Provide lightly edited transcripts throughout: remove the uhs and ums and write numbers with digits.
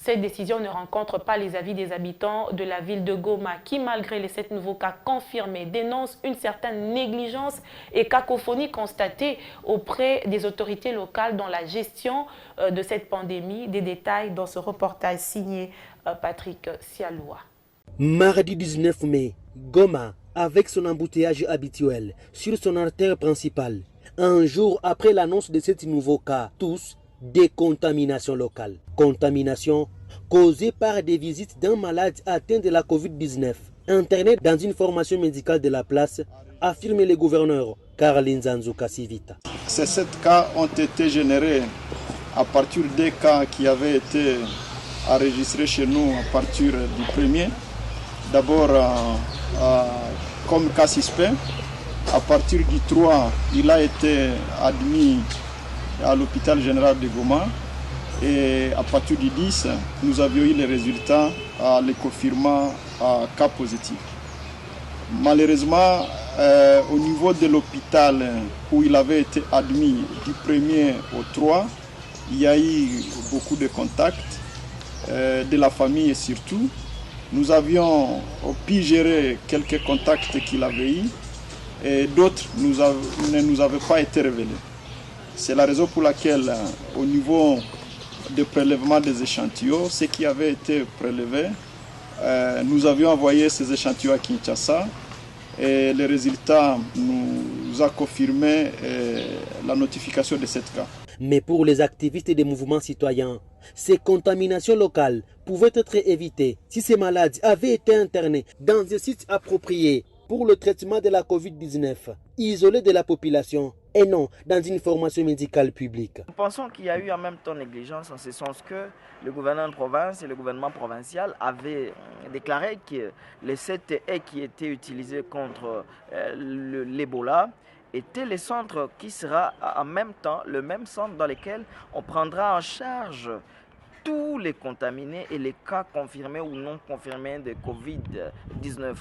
Cette décision ne rencontre pas les avis des habitants de la ville de Goma qui, malgré les 7 nouveaux cas confirmés, dénoncent une certaine négligence et cacophonie constatée auprès des autorités locales dans la gestion de cette pandémie. Des détails dans ce reportage signé Patrick Sialoua. Mardi 19 mai, Goma, avec son embouteillage habituel sur son artère principale, un jour après l'annonce de 7 nouveaux cas, tous des contaminations locales. Contamination causée par des visites d'un malade atteint de la Covid-19, interné dans une formation médicale de la place, affirme le gouverneur Caroline Zanzouka-Sivita. Ces 7 cas ont été générés à partir des cas qui avaient été enregistrés chez nous à partir du premier. D'abord, comme cas suspect, à partir du 3, il a été admis à l'hôpital général de Goma. Et à partir du 10, nous avions eu les résultats les confirmant cas positif. Malheureusement, au niveau de l'hôpital où il avait été admis du 1er au 3, il y a eu beaucoup de contacts de la famille et surtout. Nous avions pu gérer quelques contacts qu'il avait eu et d'autres ne nous avaient pas été révélés. C'est la raison pour laquelle, au niveau de prélèvement des échantillons, ce qui avait été prélevé, nous avions envoyé ces échantillons à Kinshasa et les résultats nous a confirmé la notification de cette cas. Mais pour les activistes des mouvements citoyens, ces contaminations locales pouvaient être évitées si ces malades avaient été internés dans un site approprié pour le traitement de la Covid-19, isolés de la population et non dans une formation médicale publique. Nous pensons qu'il y a eu en même temps négligence en ce sens que le gouvernement de province et le gouvernement provincial avaient déclaré que les 7 haies qui étaient utilisées contre l'Ebola étaient les centres qui sera en même temps le même centre dans lequel on prendra en charge tous les contaminés et les cas confirmés ou non confirmés de Covid-19.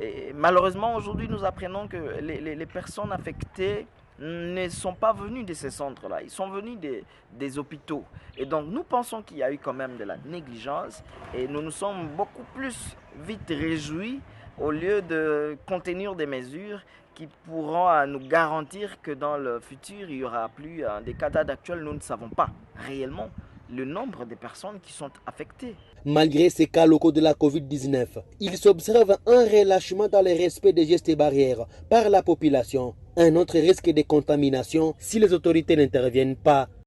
Et malheureusement, aujourd'hui, nous apprenons que les personnes affectées ne sont pas venues de ces centres-là. Ils sont venus des hôpitaux. Et donc, nous pensons qu'il y a eu quand même de la négligence et nous nous sommes beaucoup plus vite réjouis au lieu de contenir des mesures qui pourront nous garantir que dans le futur, il n'y aura plus des cas actuels. Nous ne savons pas réellement le nombre de personnes qui sont affectées. Malgré ces cas locaux de la Covid-19, il s'observe un relâchement dans le respect des gestes et barrières par la population. Un autre risque de contamination si les autorités n'interviennent pas